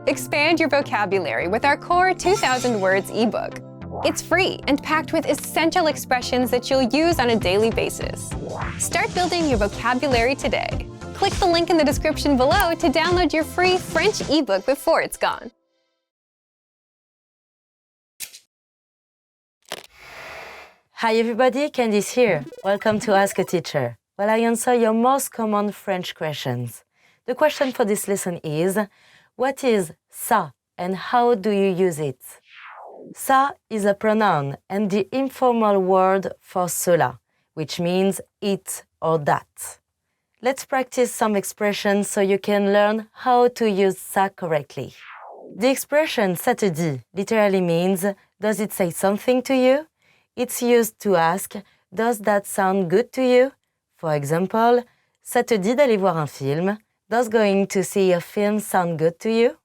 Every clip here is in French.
Expand your vocabulary with our Core 2000 Words ebook. It's free and packed with essential expressions that you'll use on a daily basis. Start building your vocabulary today. Click the link in the description below to download your free French ebook before it's gone. Hi everybody, Candice here. Welcome to Ask a Teacher, where I answer your most common French questions. The question for this lesson is, what is ça and how do you use it? Ça is a pronoun and the informal word for cela, which means it or that. Let's practice some expressions so you can learn how to use ça correctly. The expression ça te dit literally means, does it say something to you? It's used to ask, does that sound good to you? For example, ça te dit d'aller voir un film? Does going to see a film sound good to you?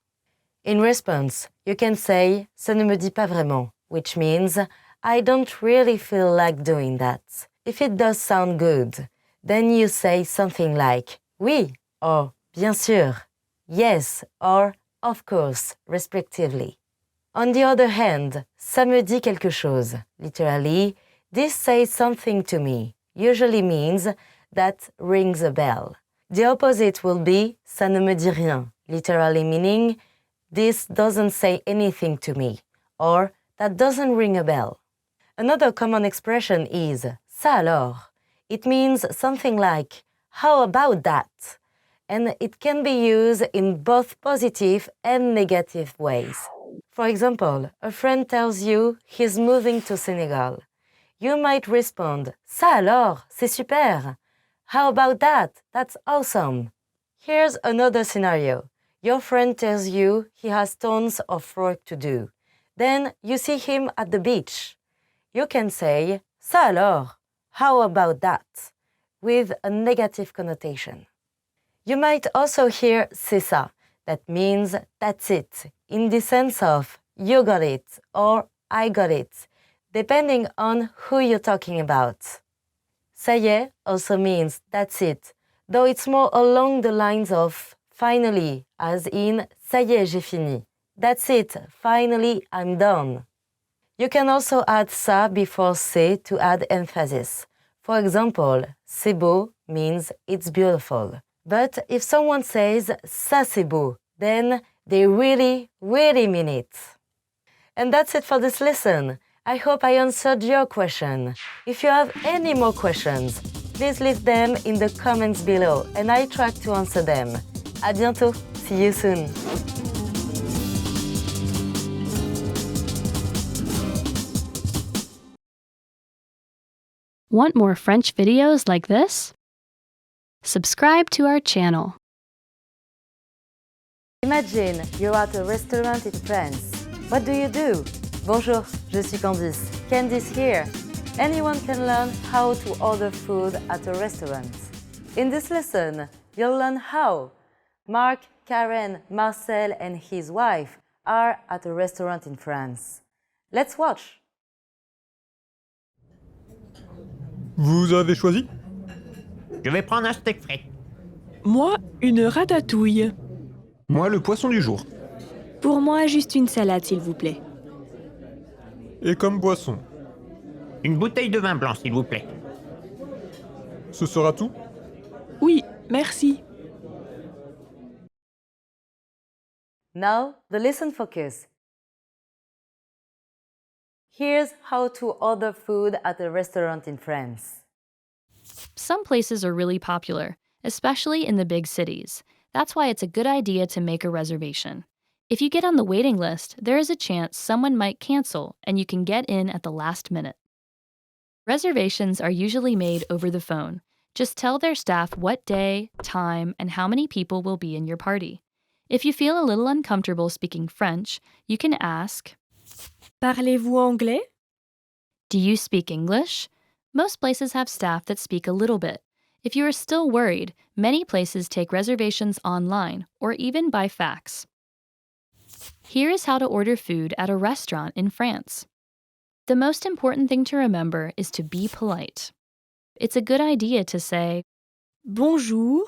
In response, you can say, ça ne me dit pas vraiment, which means, I don't really feel like doing that. If it does sound good, then you say something like, oui, or bien sûr, yes, or of course, respectively. On the other hand, ça me dit quelque chose. Literally, this says something to me, usually means that rings a bell. The opposite will be ça ne me dit rien, literally meaning this doesn't say anything to me, or that doesn't ring a bell. Another common expression is ça alors. It means something like how about that? And it can be used in both positive and negative ways. For example, a friend tells you he's moving to Senegal. You might respond, ça alors, c'est super. How about that? That's awesome. Here's another scenario. Your friend tells you he has tons of work to do. Then you see him at the beach. You can say, ça alors, how about that? With a negative connotation. You might also hear c'est ça. That means that's it, in the sense of you got it or I got it, depending on who you're talking about. Ça y est also means that's it, though it's more along the lines of finally, as in ça y est, j'ai fini. That's it, finally, I'm done. You can also add ça before c'est to add emphasis. For example, c'est beau means it's beautiful. But if someone says ça c'est beau, then they really, really mean it. And that's it for this lesson. I hope I answered your question. If you have any more questions, please leave them in the comments below and I try to answer them. À bientôt. See you soon. Want more French videos like this? Subscribe to our channel. Imagine you're at a restaurant in France. What do? Bonjour, je suis Candice. Candice here. Anyone can learn how to order food at a restaurant. In this lesson, you'll learn how. Mark, Karen, Marcel and his wife are at a restaurant in France. Let's watch. Vous avez choisi? Je vais prendre un steak frit. Moi, une ratatouille. Moi, le poisson du jour. Pour moi, juste une salade, s'il vous plaît. Et comme boisson? Une bouteille de vin blanc, s'il vous plaît. Ce sera tout? Oui, merci. Now, the lesson focus. Here's how to order food at a restaurant in France. Some places are really popular, especially in the big cities. That's why it's a good idea to make a reservation. If you get on the waiting list, there is a chance someone might cancel and you can get in at the last minute. Reservations are usually made over the phone. Just tell their staff what day, time, and how many people will be in your party. If you feel a little uncomfortable speaking French, you can ask, Parlez-vous anglais? do you speak English? Most places have staff that speak a little bit. If you are still worried, many places take reservations online or even by fax. Here is how to order food at a restaurant in France. The most important thing to remember is to be polite. It's a good idea to say, Bonjour,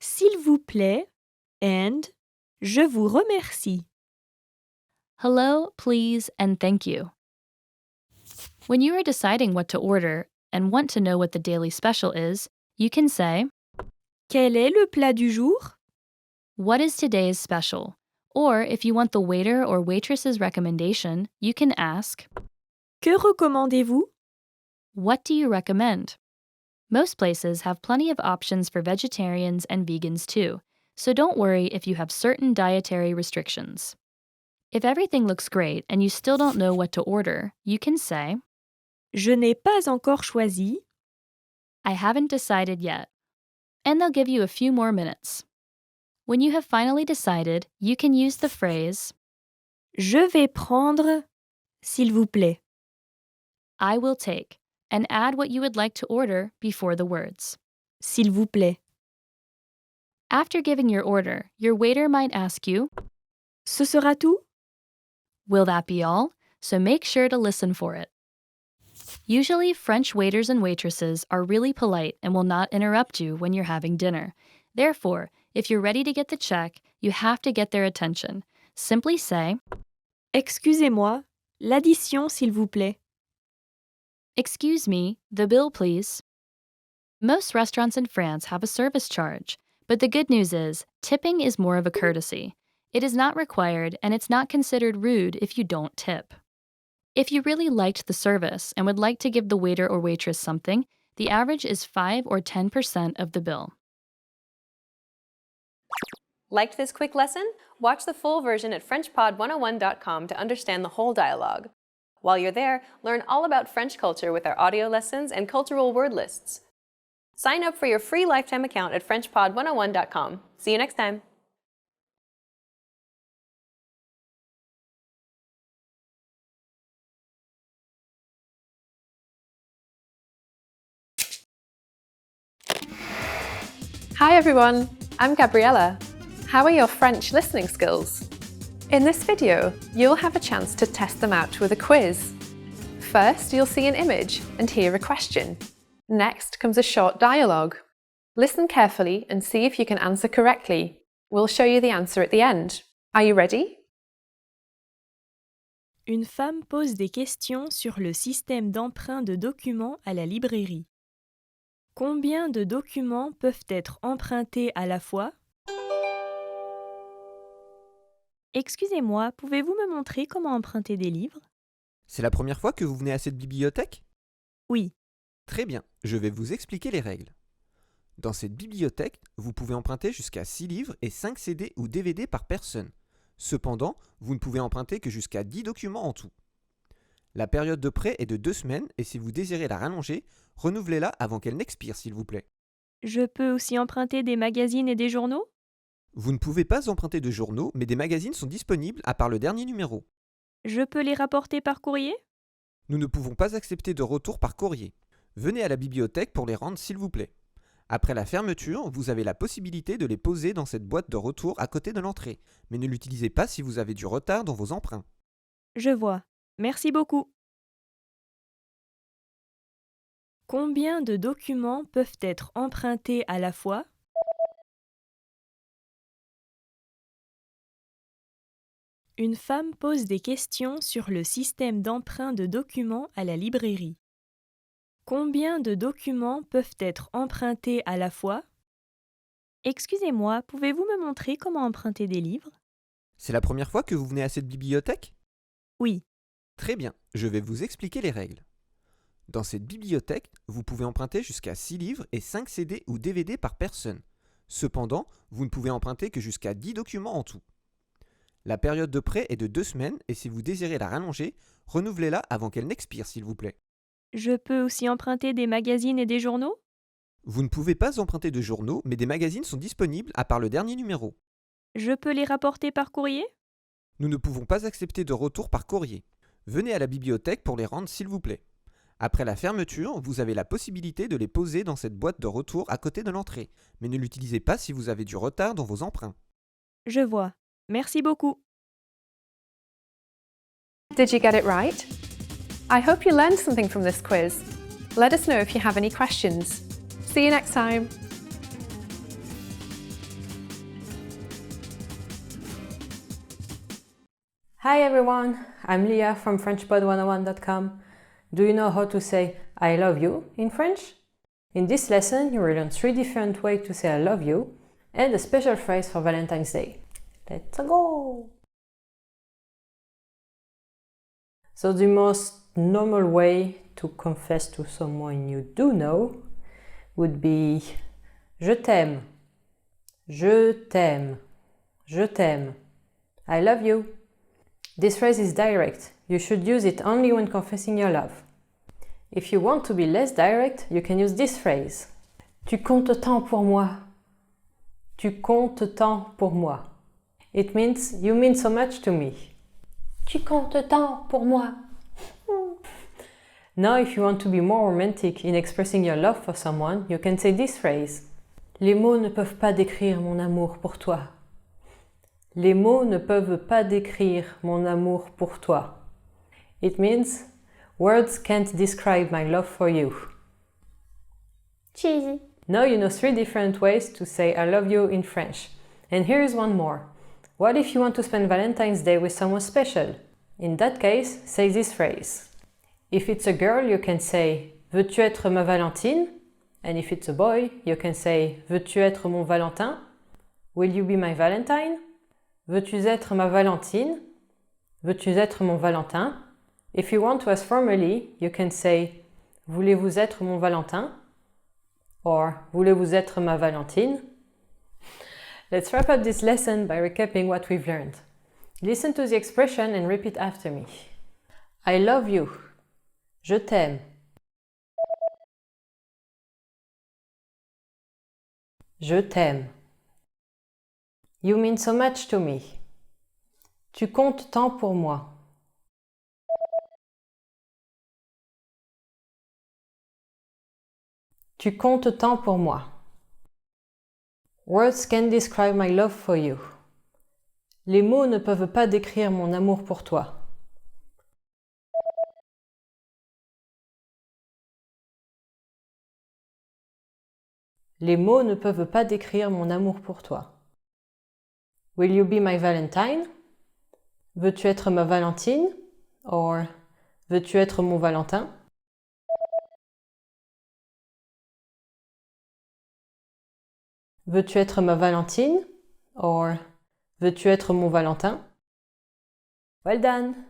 s'il vous plaît, and Je vous remercie. Hello, please, and thank you. When you are deciding what to order and want to know what the daily special is, you can say, Quel est le plat du jour? what is today's special? Or if you want the waiter or waitress's recommendation, you can ask, Que recommandez-vous? what do you recommend? Most places have plenty of options for vegetarians and vegans too, so don't worry if you have certain dietary restrictions. If everything looks great and you still don't know what to order, you can say, Je n'ai pas encore choisi. I haven't decided yet. And they'll give you a few more minutes. When you have finally decided, you can use the phrase, Je vais prendre, s'il vous plaît. I will take, and add what you would like to order before the words. S'il vous plaît. After giving your order, your waiter might ask you, Ce sera tout? will that be all? So make sure to listen for it. Usually, French waiters and waitresses are really polite and will not interrupt you when you're having dinner. Therefore, if you're ready to get the check, you have to get their attention. Simply say, Excusez-moi, l'addition, s'il vous plaît. excuse me, the bill please. Most restaurants in France have a service charge, but the good news is, tipping is more of a courtesy. It is not required and it's not considered rude if you don't tip. If you really liked the service and would like to give the waiter or waitress something, the average is 5 or 10% of the bill. Liked this quick lesson? Watch the full version at FrenchPod101.com to understand the whole dialogue. While you're there, learn all about French culture with our audio lessons and cultural word lists. Sign up for your free lifetime account at FrenchPod101.com. See you next time. Hi everyone, I'm Gabriella. How are your French listening skills? In this video, you'll have a chance to test them out with a quiz. First, you'll see an image and hear a question. Next comes a short dialogue. Listen carefully and see if you can answer correctly. We'll show you the answer at the end. Are you ready? Une femme pose des questions sur le système d'emprunt de documents à la librairie. Combien de documents peuvent être empruntés à la fois? Excusez-moi, pouvez-vous me montrer comment emprunter des livres? C'est la première fois que vous venez à cette bibliothèque? Oui. Très bien, je vais vous expliquer les règles. Dans cette bibliothèque, vous pouvez emprunter jusqu'à 6 livres et 5 CD ou DVD par personne. Cependant, vous ne pouvez emprunter que jusqu'à 10 documents en tout. La période de prêt est de 2 semaines et si vous désirez la rallonger, renouvelez-la avant qu'elle n'expire s'il vous plaît. Je peux aussi emprunter des magazines et des journaux? Vous ne pouvez pas emprunter de journaux, mais des magazines sont disponibles à part le dernier numéro. Je peux les rapporter par courrier? Nous ne pouvons pas accepter de retour par courrier. Venez à la bibliothèque pour les rendre s'il vous plaît. Après la fermeture, vous avez la possibilité de les poser dans cette boîte de retour à côté de l'entrée, mais ne l'utilisez pas si vous avez du retard dans vos emprunts. Je vois. Merci beaucoup. Combien de documents peuvent être empruntés à la fois? Une femme pose des questions sur le système d'emprunt de documents à la librairie. Combien de documents peuvent être empruntés à la fois? Excusez-moi, pouvez-vous me montrer comment emprunter des livres? C'est la première fois que vous venez à cette bibliothèque? Oui. Très bien, je vais vous expliquer les règles. Dans cette bibliothèque, vous pouvez emprunter jusqu'à 6 livres et 5 CD ou DVD par personne. Cependant, vous ne pouvez emprunter que jusqu'à 10 documents en tout. La période de prêt est de 2 semaines et si vous désirez la rallonger, renouvelez-la avant qu'elle n'expire s'il vous plaît. Je peux aussi emprunter des magazines et des journaux? Vous ne pouvez pas emprunter de journaux, mais des magazines sont disponibles à part le dernier numéro. Je peux les rapporter par courrier? Nous ne pouvons pas accepter de retour par courrier. Venez à la bibliothèque pour les rendre s'il vous plaît. Après la fermeture, vous avez la possibilité de les poser dans cette boîte de retour à côté de l'entrée, mais ne l'utilisez pas si vous avez du retard dans vos emprunts. Je vois. Merci beaucoup. Did you get it right? I hope you learned something from this quiz. Let us know if you have any questions. See you next time. Hi everyone, I'm Leah from FrenchPod101.com. Do you know how to say I love you in French? In this lesson, you will learn 3 different ways to say I love you and a special phrase for Valentine's Day. Let's go! So the most normal way to confess to someone you do know would be Je t'aime, je t'aime, je t'aime, I love you. This phrase is direct. You should use it only when confessing your love. If you want to be less direct, you can use this phrase. Tu comptes tant pour moi. Tu comptes tant pour moi. It means you mean so much to me. Tu comptes tant pour moi. Now, if you want to be more romantic in expressing your love for someone, you can say this phrase. Les mots ne peuvent pas décrire mon amour pour toi. Les mots ne peuvent pas décrire mon amour pour toi. It means words can't describe my love for you. Cheesy. Now you know 3 different ways to say I love you in French. And here is one more. What if you want to spend Valentine's Day with someone special? In that case, say this phrase. If it's a girl, you can say Veux-tu être ma Valentine? And if it's a boy, you can say Veux-tu être mon Valentin? Will you be my Valentine? Veux-tu être ma Valentine? Veux-tu être mon Valentin? If you want to ask formally, you can say Voulez-vous être mon Valentin? Or Voulez-vous être ma Valentine? Let's wrap up this lesson by recapping what we've learned. Listen to the expression and repeat after me. I love you. Je t'aime. Je t'aime. You mean so much to me. Tu comptes tant pour moi. Tu comptes tant pour moi. Words can describe my love for you. Les mots ne peuvent pas décrire mon amour pour toi. Les mots ne peuvent pas décrire mon amour pour toi. Will you be my Valentine? Veux-tu être ma Valentine? Or veux-tu être mon Valentin? Veux-tu être ma Valentine? Or veux-tu être mon Valentin? Well done!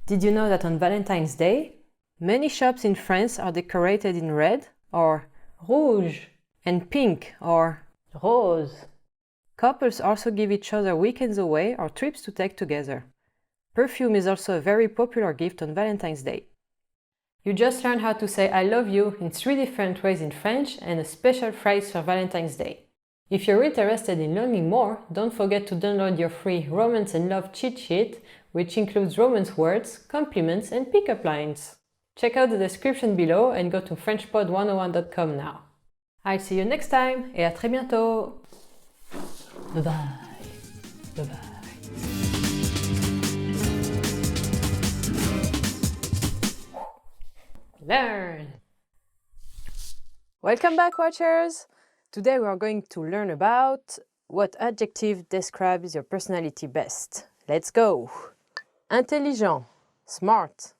Did you know that on Valentine's Day, many shops in France are decorated in red or rouge and pink or rose? Couples also give each other weekends away or trips to take together. Perfume is also a very popular gift on Valentine's Day. You just learned how to say I love you in 3 different ways in French and a special phrase for Valentine's Day. If you're interested in learning more, don't forget to download your free Romance and Love cheat sheet, which includes romance words, compliments, and pickup lines. Check out the description below and go to FrenchPod101.com now. I'll see you next time et à très bientôt! Bye bye. Bye bye. Learn! Welcome back, watchers! Today we are going to learn about what adjective describes your personality best. Let's go! Intelligent, smart.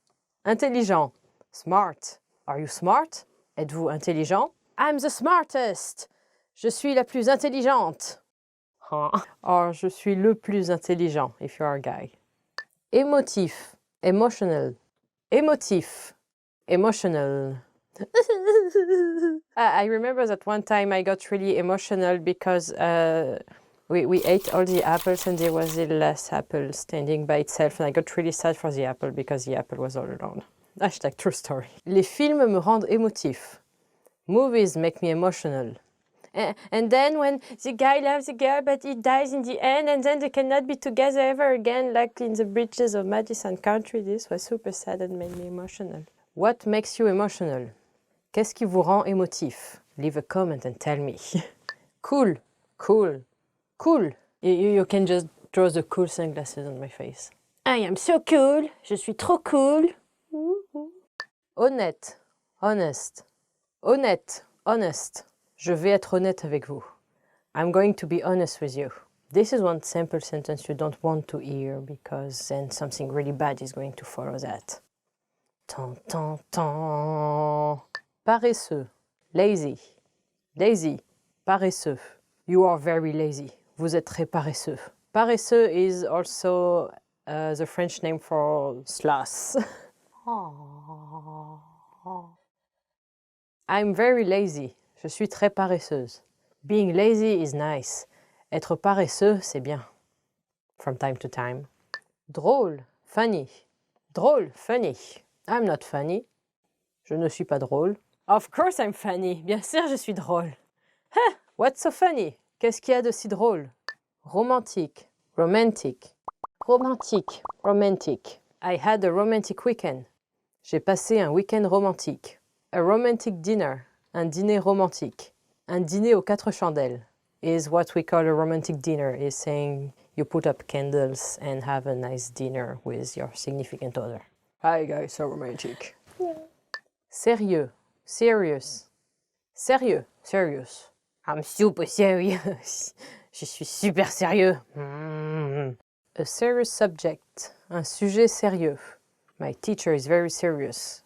Intelligent, smart. Are you smart? Êtes-vous intelligent? I'm the smartest! Je suis la plus intelligente. Or, je suis le plus intelligent, if you are a guy. Émotif, emotional. Émotif, emotional. I remember that one time I got really emotional because we ate all the apples and there was the last apple standing by itself and I got really sad for the apple because the apple was all alone. Hashtag true story. Les films me rendent émotif. Movies make me emotional. And then when the guy loves the girl but he dies in the end and then they cannot be together ever again like in the Bridges of Madison County, this was super sad and made me emotional. What makes you emotional? Qu'est-ce qui vous rend émotif? Leave a comment and tell me. Cool, cool, cool. You can just draw the cool sunglasses on my face. I am so cool. Je suis trop cool. Honnête, honest. Honnête, honest. Je vais être honnête avec vous. I'm going to be honest with you. This is one simple sentence you don't want to hear because then something really bad is going to follow that. Tan, tan, tan. Paresseux. Lazy. Lazy. Paresseux. You are very lazy. Vous êtes très paresseux. Paresseux is also the French name for sloth. I'm very lazy. Je suis très paresseuse. Being lazy is nice. Être paresseux, c'est bien. From time to time. Drôle, funny. Drôle, funny. I'm not funny. Je ne suis pas drôle. Of course I'm funny. Bien sûr, je suis drôle. Huh, what's so funny? Qu'est-ce qu'il y a de si drôle? Romantique, romantic. Romantique, romantic. I had a romantic weekend. J'ai passé un week-end romantique. A romantic dinner. Un dîner romantique. Un dîner aux 4 chandelles is what we call a romantic dinner, is saying you put up candles and have a nice dinner with your significant other. Hi guys, so romantic. Sérieux, serious. Sérieux, serious. I'm super serious. Je suis super sérieux. A serious subject, un sujet sérieux. My teacher is very serious.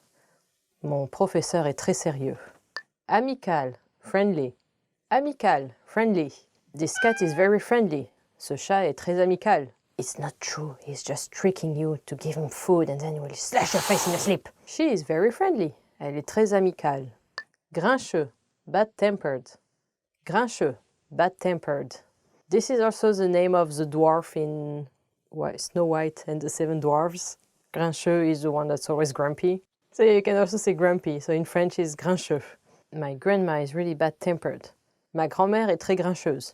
Mon professeur est très sérieux. Amical, friendly. Amical, friendly. This cat is very friendly. Ce chat est très amical. It's not true. He's just tricking you to give him food and then he will slash your face in your sleep. She is very friendly. Elle est très amicale. Grincheux, bad-tempered. Grincheux, bad-tempered. This is also the name of the dwarf in Snow White and the Seven Dwarfs. Grincheux is the one that's always grumpy. So you can also say grumpy. So in French it's grincheux. My grandma is really bad-tempered. Ma grand-mère est très grincheuse.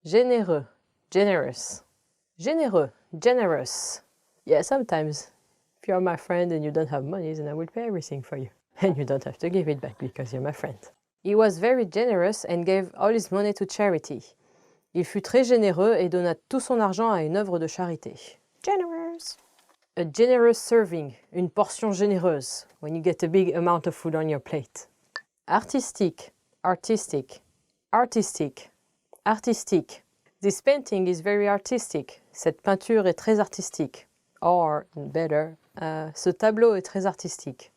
Généreux, generous. Généreux, generous. Yeah, sometimes if you're my friend and you don't have money, then I will pay everything for you. And you don't have to give it back because you're my friend. He was very generous and gave all his money to charity. Il fut très généreux et donna tout son argent à une œuvre de charité. Generous. A generous serving, une portion généreuse, when you get a big amount of food on your plate. Artistique, artistic, artistic, artistic. This painting is very artistic. Cette peinture est très artistique. Or, better, ce tableau est très artistique.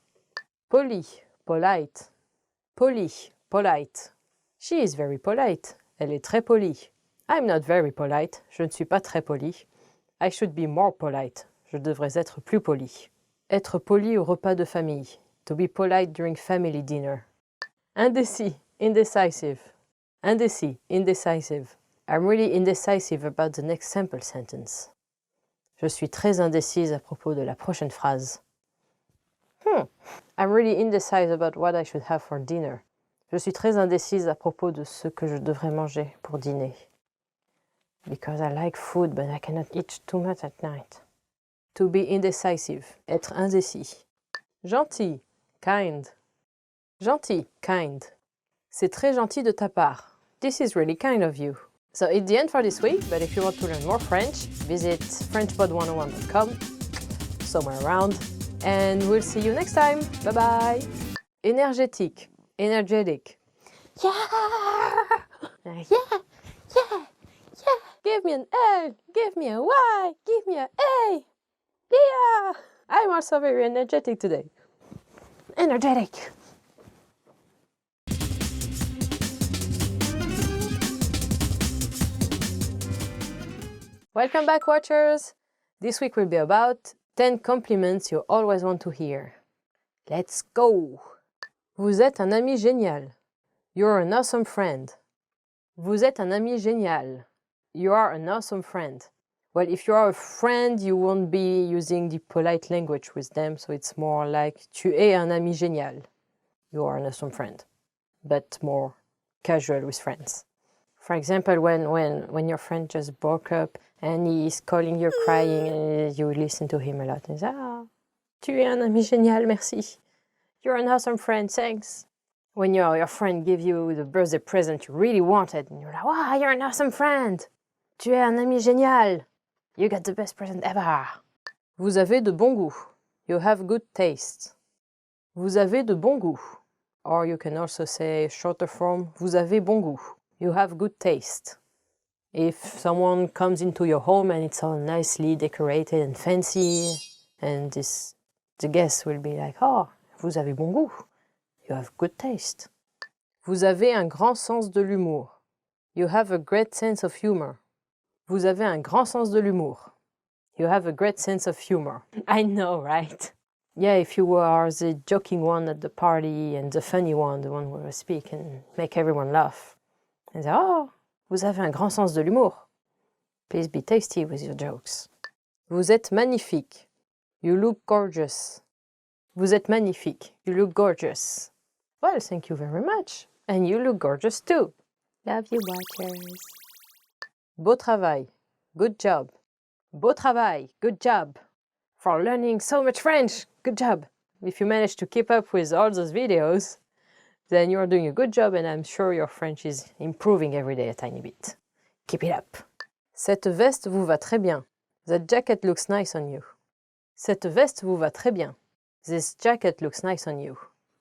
Poli, polite. Poli, polite. She is very polite. Elle est très polie. I'm not very polite. Je ne suis pas très poli. I should be more polite. Je devrais être plus poli. Être poli au repas de famille. To be polite during family dinner. Indécis, indecisive. Indécis, indecisive. I'm really indecisive about the next sample sentence. Je suis très indécise à propos de la prochaine phrase. I'm really indecisive about what I should have for dinner. Je suis très indécise à propos de ce que je devrais manger pour dîner. Because I like food, but I cannot eat too much at night. To be indecisive, être indécis. Gentil, kind. Gentil, kind. C'est très gentil de ta part. This is really kind of you. So it's the end for this week, but if you want to learn more French, visit FrenchPod101.com, somewhere around, and we'll see you next time. Bye bye. Énergétique, energetic. Yeah! Yeah! Yeah! Yeah! Give me an L, give me a Y, give me a A. Yeah! I'm also very energetic today. Energetic. Welcome back, watchers! This week will be about 10 compliments you always want to hear. Let's go! Vous êtes un ami génial. You're an awesome friend. Vous êtes un ami génial. You are an awesome friend. Well, if you are a friend, you won't be using the polite language with them, so it's more like tu es un ami génial. You are an awesome friend, but more casual with friends. For example, when your friend just broke up and he's calling you crying and you listen to him a lot and say, tu es un ami génial, merci. You're an awesome friend, thanks. When your friend gives you the birthday present you really wanted and you're like, wow, you're an awesome friend. Tu es un ami génial. You got the best present ever. Vous avez de bon goût. You have good taste. Vous avez de bon goût. Or you can also say shorter form, vous avez bon goût. You have good taste. If someone comes into your home and it's all nicely decorated and fancy, and the guests will be like, oh, vous avez bon goût. You have good taste. Vous avez un grand sens de l'humour. You have a great sense of humor. Vous avez un grand sens de l'humour. You have a great sense of humor. I know, right? Yeah, if you are the joking one at the party and the funny one, the one who will speak and make everyone laugh. And say, oh, vous avez un grand sens de l'humour. Please be tasty with your jokes. Vous êtes magnifique. You look gorgeous. Vous êtes magnifique. You look gorgeous. Well, thank you very much. And you look gorgeous too. Love you, watchers. Beau travail. Good job. Beau travail. Good job. For learning so much French. Good job. If you manage to keep up with all those videos, then you're doing a good job and I'm sure your French is improving every day a tiny bit. Keep it up. Cette veste vous va très bien. That jacket looks nice on you. Cette veste vous va très bien. This jacket looks nice on you.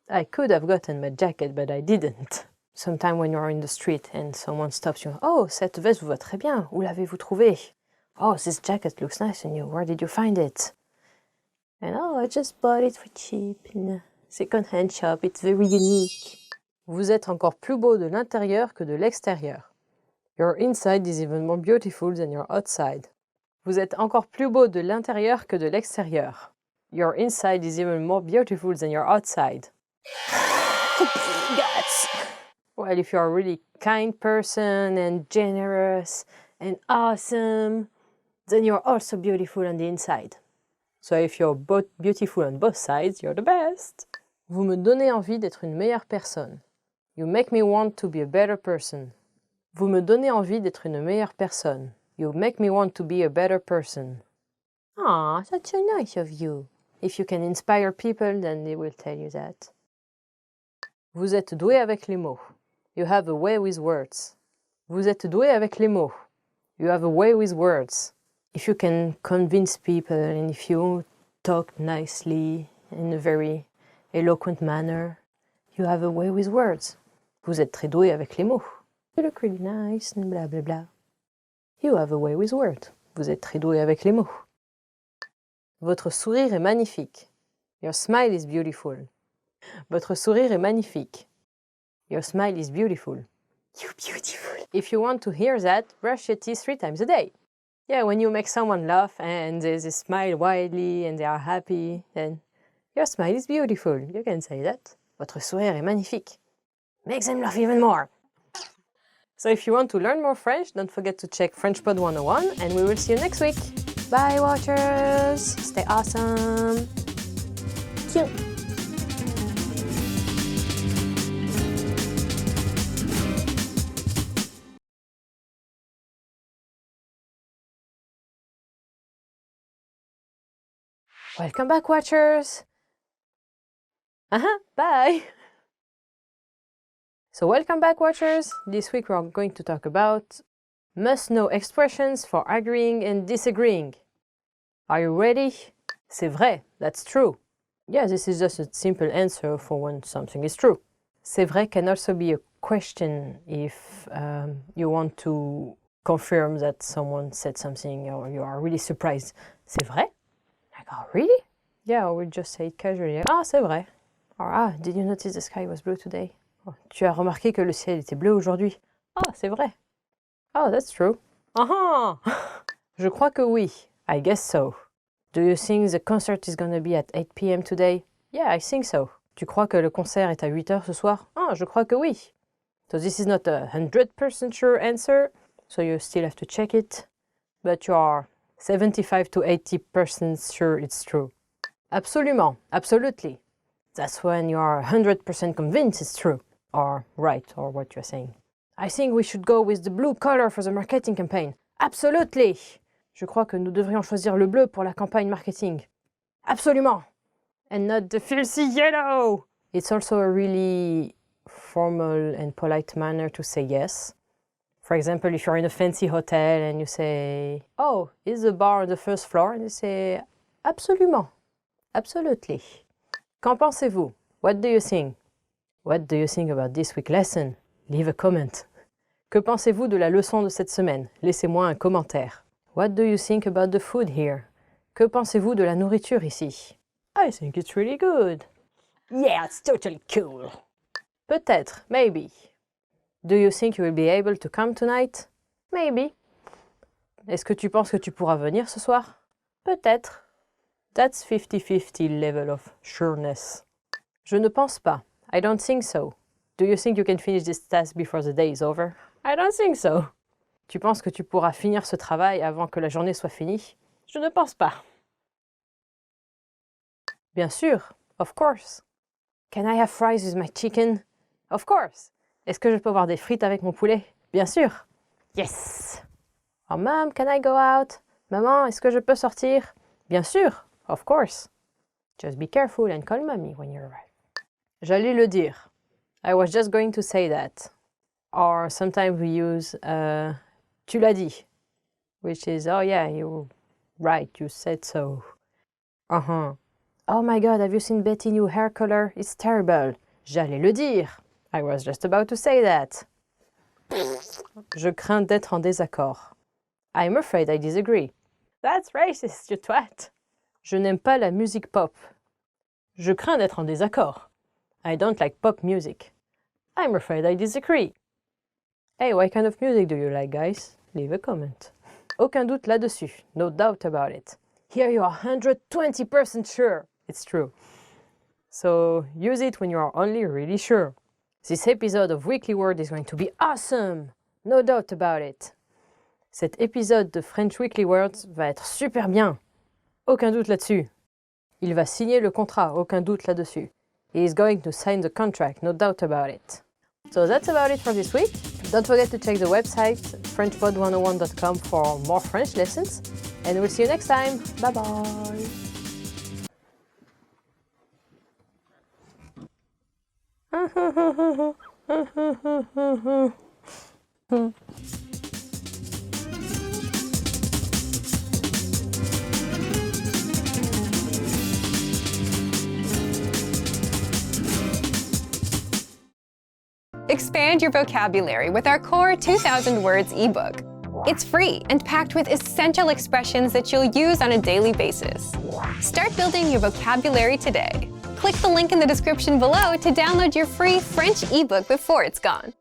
I could have gotten my jacket, but I didn't. Sometime when you're in the street and someone stops you, oh, cette veste vous va très bien. Où l'avez-vous trouvé? Oh, this jacket looks nice on you. Where did you find it? And oh, I just bought it for cheap in a second-hand shop. It's very unique. Vous êtes encore plus beau de l'intérieur que de l'extérieur. Your inside is even more beautiful than your outside. Vous êtes encore plus beau de l'intérieur que de l'extérieur. Your inside is even more beautiful than your outside. Guts. Well, if you're a really kind person and generous and awesome, then you're also beautiful on the inside. So if you're both beautiful on both sides, you're the best. Vous me donnez envie d'être une meilleure personne. You make me want to be a better person. Vous me donnez envie d'être une meilleure personne. You make me want to be a better person. Aw, that's so nice of you. If you can inspire people, then they will tell you that. Vous êtes doué avec les mots. You have a way with words. Vous êtes doué avec les mots. You have a way with words. If you can convince people and if you talk nicely in a very eloquent manner, you have a way with words. Vous êtes très doué avec les mots. You look really nice and blah blah blah. You have a way with words. Vous êtes très doué avec les mots. Votre sourire est magnifique. Your smile is beautiful. Votre sourire est magnifique. Your smile is beautiful. You're beautiful. If you want to hear that, brush your teeth 3 times a day. Yeah, when you make someone laugh and they smile widely and they are happy, then your smile is beautiful. You can say that. Votre sourire est magnifique. Makes them laugh even more. So if you want to learn more French, don't forget to check FrenchPod 101 and we will see you next week. Bye, watchers. Stay awesome. Cute. Welcome back, watchers. Bye. So welcome back, watchers. This week we are going to talk about must-know expressions for agreeing and disagreeing. Are you ready? C'est vrai, that's true. Yeah, this is just a simple answer for when something is true. C'est vrai can also be a question if you want to confirm that someone said something or you are really surprised. C'est vrai? Like, oh, really? Yeah, or we just say it casually. Ah, c'est vrai. Or, ah, did you notice the sky was blue today? Oh, tu as remarqué que le ciel était bleu aujourd'hui? Ah, c'est vrai. Oh, that's true. Ah Je crois que oui. I guess so. Do you think the concert is gonna be at 8 p.m. today? Yeah, I think so. Tu crois que le concert est à 8 heures ce soir? Ah, je crois que oui. So this is not a 100% sure answer, so you still have to check it, but you are 75 to 80% sure it's true. Absolument, absolutely. That's when you are 100% convinced it's true, or right, or what you're saying. I think we should go with the blue color for the marketing campaign. Absolutely. Je crois que nous devrions choisir le bleu pour la campagne marketing. Absolument. And not the filthy yellow. It's also a really formal and polite manner to say yes. For example, if you're in a fancy hotel and you say, oh, is the bar on the first floor? And you say, absolument. Absolutely. Qu'en pensez-vous? What do you think? What do you think about this week's lesson? Leave a comment. Que pensez-vous de la leçon de cette semaine? Laissez-moi un commentaire. What do you think about the food here? Que pensez-vous de la nourriture ici? I think it's really good. Yeah, it's totally cool. Peut-être, maybe. Do you think you will be able to come tonight? Maybe. Est-ce que tu penses que tu pourras venir ce soir? Peut-être. That's 50-50 level of sureness. Je ne pense pas. I don't think so. Do you think you can finish this task before the day is over? I don't think so. Tu penses que tu pourras finir ce travail avant que la journée soit finie? Je ne pense pas. Bien sûr. Of course. Can I have fries with my chicken? Of course. Est-ce que je peux avoir des frites avec mon poulet? Bien sûr. Yes. Oh, Mom, can I go out? Maman, est-ce que je peux sortir? Bien sûr. Of course. Just be careful and call mommy when you arrive. J'allais le dire. I was just going to say that. Or sometimes we use tu l'as dit, which is, oh yeah, you're right, you said so. Uh-huh. Oh my God, have you seen Betty's new hair color? It's terrible. J'allais le dire. I was just about to say that. Je crains d'être en désaccord. I'm afraid I disagree. That's racist, you twat. Je n'aime pas la musique pop. Je crains d'être en désaccord. I don't like pop music. I'm afraid I disagree. Hey, what kind of music do you like, guys? Leave a comment. Aucun doute là-dessus. No doubt about it. Here you are 120% sure. It's true. So use it when you are only really sure. This episode of Weekly Word is going to be awesome. No doubt about it. Cet épisode de French Weekly Words va être super bien. Aucun doute là-dessus. Il va signer le contrat. Aucun doute là-dessus. He is going to sign the contract. No doubt about it. So that's about it for this week. Don't forget to check the website frenchpod101.com for more French lessons. And we'll see you next time. Bye-bye. Expand your vocabulary with our Core 2000 Words ebook. It's free and packed with essential expressions that you'll use on a daily basis. Start building your vocabulary today. Click the link in the description below to download your free French ebook before it's gone.